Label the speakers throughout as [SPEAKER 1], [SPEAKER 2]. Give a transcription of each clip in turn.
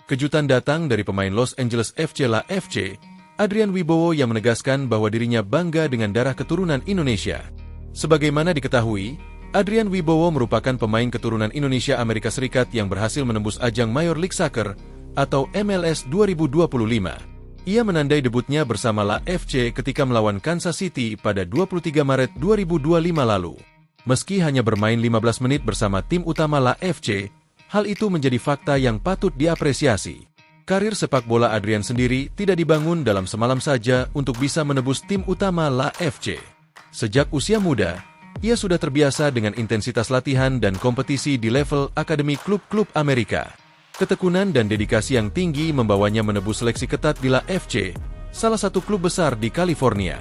[SPEAKER 1] Kejutan datang dari pemain Los Angeles FC La FC, Adrian Wibowo yang menegaskan bahwa dirinya bangga dengan darah keturunan Indonesia. Sebagaimana diketahui, Adrian Wibowo merupakan pemain keturunan Indonesia Amerika Serikat yang berhasil menembus ajang Major League Soccer atau MLS 2025. Ia menandai debutnya bersama La FC ketika melawan Kansas City pada 23 Maret 2025 lalu. Meski hanya bermain 15 menit bersama tim utama La FC, hal itu menjadi fakta yang patut diapresiasi. Karir sepak bola Adrian sendiri tidak dibangun dalam semalam saja untuk bisa menebus tim utama La FC. Sejak usia muda, ia sudah terbiasa dengan intensitas latihan dan kompetisi di level akademi klub-klub Amerika. Ketekunan dan dedikasi yang tinggi membawanya menebus seleksi ketat di La FC, salah satu klub besar di California.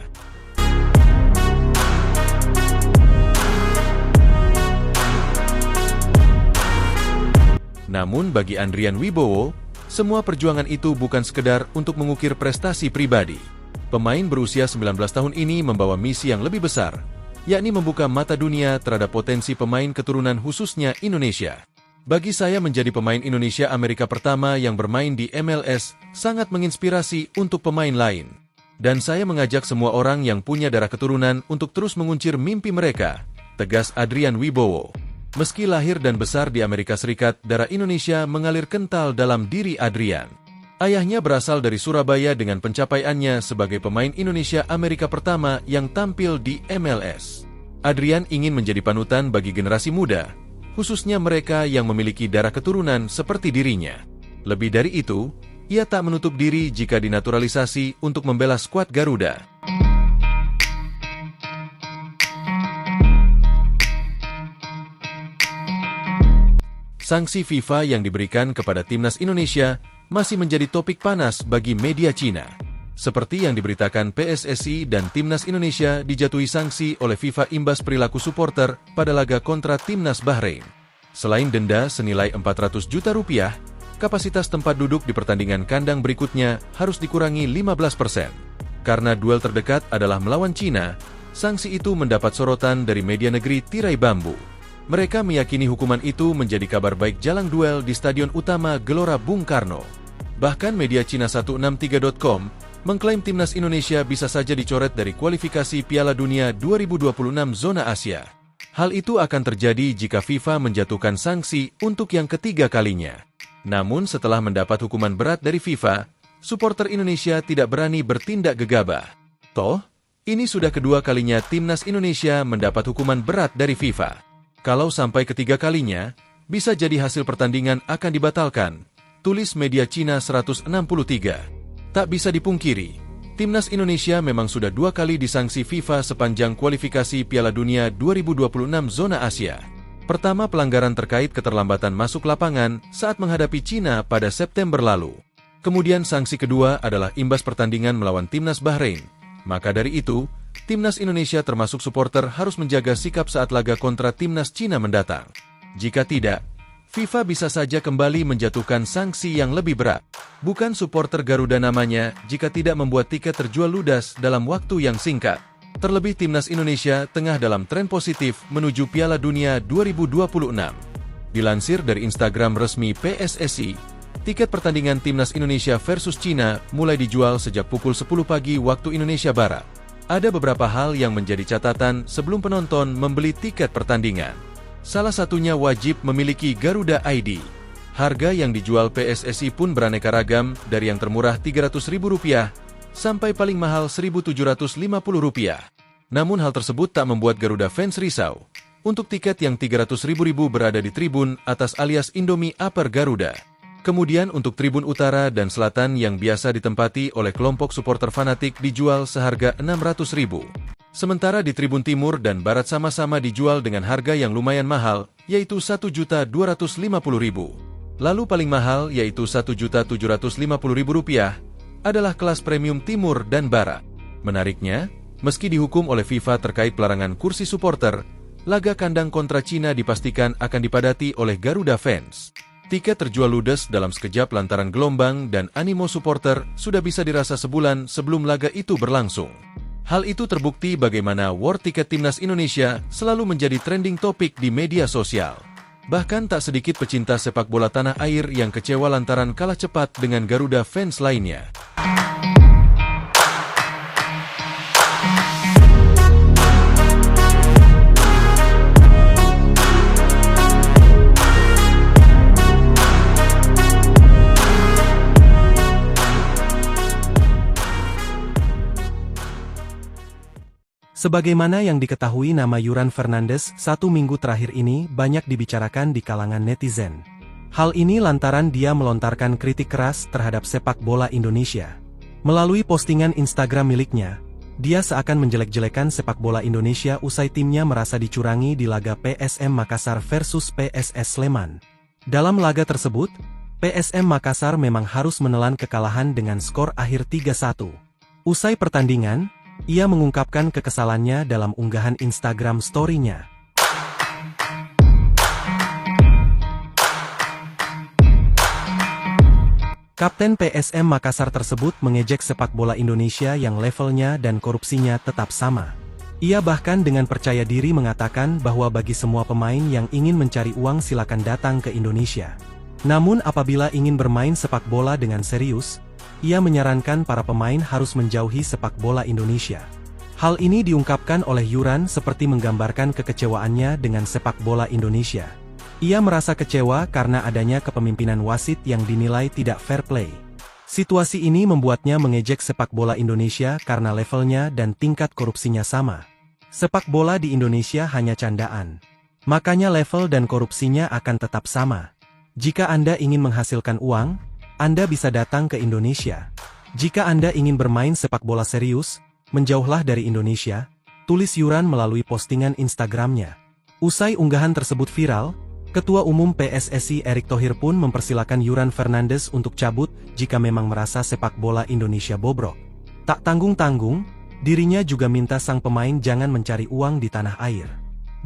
[SPEAKER 1] Namun bagi Adrian Wibowo, semua perjuangan itu bukan sekedar untuk mengukir prestasi pribadi. Pemain berusia 19 tahun ini membawa misi yang lebih besar, yakni membuka mata dunia terhadap potensi pemain keturunan khususnya Indonesia. Bagi saya menjadi pemain Indonesia Amerika pertama yang bermain di MLS sangat menginspirasi untuk pemain lain. Dan saya mengajak semua orang yang punya darah keturunan untuk terus menguncir mimpi mereka, tegas Adrian Wibowo. Meski lahir dan besar di Amerika Serikat, darah Indonesia mengalir kental dalam diri Adrian. Ayahnya berasal dari Surabaya dengan pencapaiannya sebagai pemain Indonesia Amerika pertama yang tampil di MLS. Adrian ingin menjadi panutan bagi generasi muda, khususnya mereka yang memiliki darah keturunan seperti dirinya. Lebih dari itu, ia tak menutup diri jika dinaturalisasi untuk membela skuad Garuda. Sanksi FIFA yang diberikan kepada timnas Indonesia masih menjadi topik panas bagi media Cina. Seperti yang diberitakan PSSI dan timnas Indonesia dijatuhi sanksi oleh FIFA imbas perilaku supporter pada laga kontra timnas Bahrain. Selain denda senilai 400 juta rupiah, kapasitas tempat duduk di pertandingan kandang berikutnya harus dikurangi 15%. Karena duel terdekat adalah melawan Cina, sanksi itu mendapat sorotan dari media negeri tirai bambu. Mereka meyakini hukuman itu menjadi kabar baik jelang duel di Stadion Utama Gelora Bung Karno. Bahkan media Cina 163.com mengklaim timnas Indonesia bisa saja dicoret dari kualifikasi Piala Dunia 2026 zona Asia. Hal itu akan terjadi jika FIFA menjatuhkan sanksi untuk yang ketiga kalinya. Namun setelah mendapat hukuman berat dari FIFA, supporter Indonesia tidak berani bertindak gegabah. Toh, ini sudah kedua kalinya timnas Indonesia mendapat hukuman berat dari FIFA. Kalau sampai ketiga kalinya, bisa jadi hasil pertandingan akan dibatalkan, tulis media Cina 163. Tak bisa dipungkiri, timnas Indonesia memang sudah dua kali disanksi FIFA sepanjang kualifikasi Piala Dunia 2026 zona Asia. Pertama, pelanggaran terkait keterlambatan masuk lapangan saat menghadapi Cina pada September lalu. Kemudian sanksi kedua adalah imbas pertandingan melawan timnas Bahrain. Maka dari itu, timnas Indonesia termasuk supporter harus menjaga sikap saat laga kontra timnas Cina mendatang. Jika tidak, FIFA bisa saja kembali menjatuhkan sanksi yang lebih berat. Bukan supporter Garuda namanya jika tidak membuat tiket terjual ludas dalam waktu yang singkat. Terlebih timnas Indonesia tengah dalam tren positif menuju Piala Dunia 2026. Dilansir dari Instagram resmi PSSI, tiket pertandingan timnas Indonesia versus Cina mulai dijual sejak pukul 10 pagi waktu Indonesia Barat. Ada beberapa hal yang menjadi catatan sebelum penonton membeli tiket pertandingan. Salah satunya wajib memiliki Garuda ID. Harga yang dijual PSSI pun beraneka ragam dari yang termurah Rp300.000 sampai paling mahal Rp1.750. Namun hal tersebut tak membuat Garuda fans risau. Untuk tiket yang Rp300.000 berada di tribun atas alias Indomie Upper Garuda. Kemudian untuk tribun utara dan selatan yang biasa ditempati oleh kelompok supporter fanatik dijual seharga Rp600.000. Sementara di tribun timur dan barat sama-sama dijual dengan harga yang lumayan mahal, yaitu Rp1.250.000. Lalu paling mahal yaitu Rp1.750.000 adalah kelas premium timur dan barat. Menariknya, meski dihukum oleh FIFA terkait pelarangan kursi supporter, laga kandang kontra Cina dipastikan akan dipadati oleh Garuda fans. Tiket terjual ludes dalam sekejap lantaran gelombang dan animo supporter sudah bisa dirasa sebulan sebelum laga itu berlangsung. Hal itu terbukti bagaimana war tiket timnas Indonesia selalu menjadi trending topik di media sosial. Bahkan tak sedikit pecinta sepak bola tanah air yang kecewa lantaran kalah cepat dengan Garuda fans lainnya.
[SPEAKER 2] Sebagaimana yang diketahui, nama Yuran Fernandes 1 minggu terakhir ini banyak dibicarakan di kalangan netizen. Hal ini lantaran dia melontarkan kritik keras terhadap sepak bola Indonesia. Melalui postingan Instagram miliknya, dia seakan menjelek-jelekan sepak bola Indonesia usai timnya merasa dicurangi di laga PSM Makassar versus PSS Sleman. Dalam laga tersebut, PSM Makassar memang harus menelan kekalahan dengan skor akhir 3-1. Usai pertandingan, ia mengungkapkan kekesalannya dalam unggahan Instagram story-nya. Kapten PSM Makassar tersebut mengejek sepak bola Indonesia yang levelnya dan korupsinya tetap sama. Ia bahkan dengan percaya diri mengatakan bahwa bagi semua pemain yang ingin mencari uang silakan datang ke Indonesia. Namun apabila ingin bermain sepak bola dengan serius, ia menyarankan para pemain harus menjauhi sepak bola Indonesia. Hal ini diungkapkan oleh Yuran seperti menggambarkan kekecewaannya dengan sepak bola Indonesia. Ia merasa kecewa karena adanya kepemimpinan wasit yang dinilai tidak fair play. Situasi ini membuatnya mengejek sepak bola Indonesia karena levelnya dan tingkat korupsinya sama. Sepak bola di Indonesia hanya candaan. Makanya level dan korupsinya akan tetap sama. Jika Anda ingin menghasilkan uang, Anda bisa datang ke Indonesia. Jika Anda ingin bermain sepak bola serius, menjauhlah dari Indonesia, tulis Yuran melalui postingan Instagramnya. Usai unggahan tersebut viral, Ketua Umum PSSI Erick Thohir pun mempersilakan Yuran Fernandes untuk cabut jika memang merasa sepak bola Indonesia bobrok. Tak tanggung-tanggung, dirinya juga minta sang pemain jangan mencari uang di tanah air.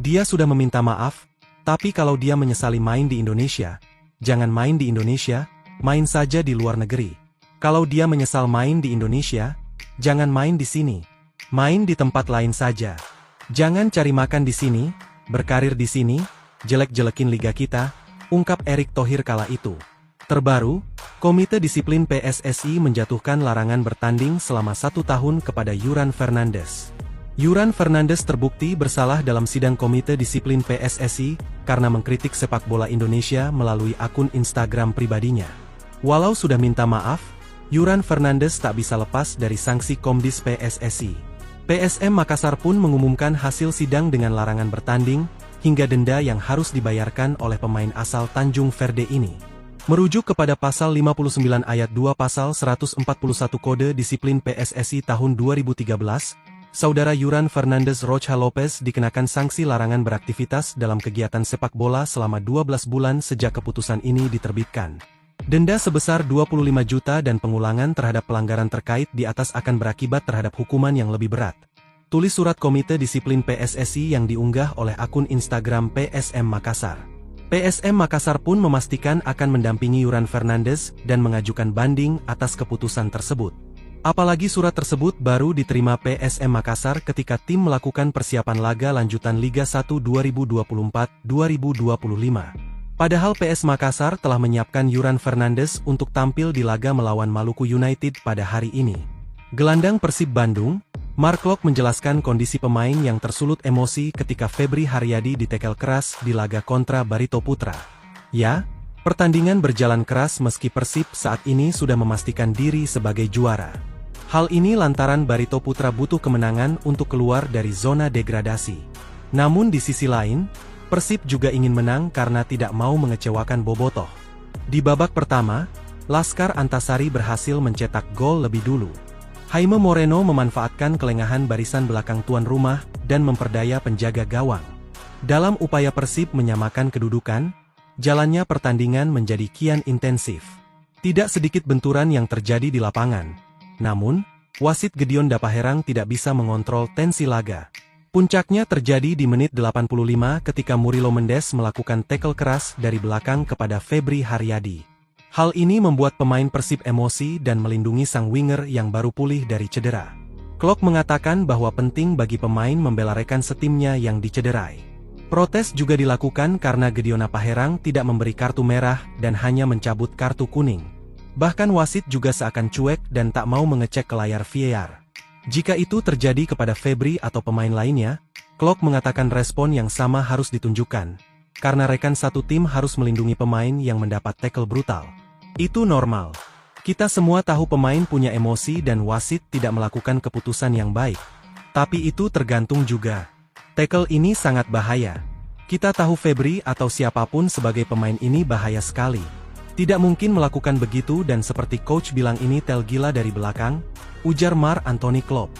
[SPEAKER 2] Dia sudah meminta maaf, tapi kalau dia menyesali main di Indonesia, jangan main di Indonesia, main saja di luar negeri. Kalau dia menyesal main di Indonesia, jangan main di sini. Main di tempat lain saja. Jangan cari makan di sini, berkarir di sini, jelek-jelekin liga kita, ungkap Erick Thohir kala itu. Terbaru, Komite Disiplin PSSI menjatuhkan larangan bertanding selama 1 tahun kepada Yuran Fernandes. Yuran Fernandes terbukti bersalah dalam sidang Komite Disiplin PSSI karena mengkritik sepak bola Indonesia melalui akun Instagram pribadinya. Walau sudah minta maaf, Yuran Fernandes tak bisa lepas dari sanksi Komdis PSSI. PSM Makassar pun mengumumkan hasil sidang dengan larangan bertanding, hingga denda yang harus dibayarkan oleh pemain asal Tanjung Verde ini. Merujuk kepada pasal 59 ayat 2 pasal 141 Kode Disiplin PSSI tahun 2013, Saudara Yuran Fernandes Rocha Lopez dikenakan sanksi larangan beraktivitas dalam kegiatan sepak bola selama 12 bulan sejak keputusan ini diterbitkan. Denda sebesar 25 juta dan pengulangan terhadap pelanggaran terkait di atas akan berakibat terhadap hukuman yang lebih berat. Tulis surat Komite Disiplin PSSI yang diunggah oleh akun Instagram PSM Makassar. PSM Makassar pun memastikan akan mendampingi Yuran Fernandes dan mengajukan banding atas keputusan tersebut. Apalagi surat tersebut baru diterima PSM Makassar ketika tim melakukan persiapan laga lanjutan Liga 1 2024-2025. Padahal PS Makassar telah menyiapkan Yuran Fernandes untuk tampil di laga melawan Maluku United pada hari ini. Gelandang Persib Bandung, Mark Klok menjelaskan kondisi pemain yang tersulut emosi ketika Febri Haryadi ditekel keras di laga kontra Barito Putra. Ya, pertandingan berjalan keras meski Persib saat ini sudah memastikan diri sebagai juara. Hal ini lantaran Barito Putra butuh kemenangan untuk keluar dari zona degradasi. Namun di sisi lain, Persib juga ingin menang karena tidak mau mengecewakan Bobotoh. Di babak pertama, Laskar Antasari berhasil mencetak gol lebih dulu. Jaime Moreno memanfaatkan kelengahan barisan belakang tuan rumah dan memperdaya penjaga gawang. Dalam upaya Persib menyamakan kedudukan, jalannya pertandingan menjadi kian intensif. Tidak sedikit benturan yang terjadi di lapangan. Namun, wasit Gideon Dapaherang tidak bisa mengontrol tensi laga. Puncaknya terjadi di menit 85 ketika Murilo Mendes melakukan tackle keras dari belakang kepada Febri Haryadi. Hal ini membuat pemain Persib emosi dan melindungi sang winger yang baru pulih dari cedera. Klok mengatakan bahwa penting bagi pemain membela rekan setimnya yang dicederai. Protes juga dilakukan karena Gideona Paherang tidak memberi kartu merah dan hanya mencabut kartu kuning. Bahkan wasit juga seakan cuek dan tak mau mengecek ke layar VAR. Jika itu terjadi kepada Febri atau pemain lainnya, Klok mengatakan respon yang sama harus ditunjukkan. Karena rekan satu tim harus melindungi pemain yang mendapat tackle brutal. Itu normal. Kita semua tahu pemain punya emosi dan wasit tidak melakukan keputusan yang baik. Tapi itu tergantung juga. Tackle ini sangat bahaya. Kita tahu Febri atau siapapun sebagai pemain ini bahaya sekali. Tidak mungkin melakukan begitu dan seperti coach bilang ini tel gila dari belakang, ujar Marc-Anthony Klopp.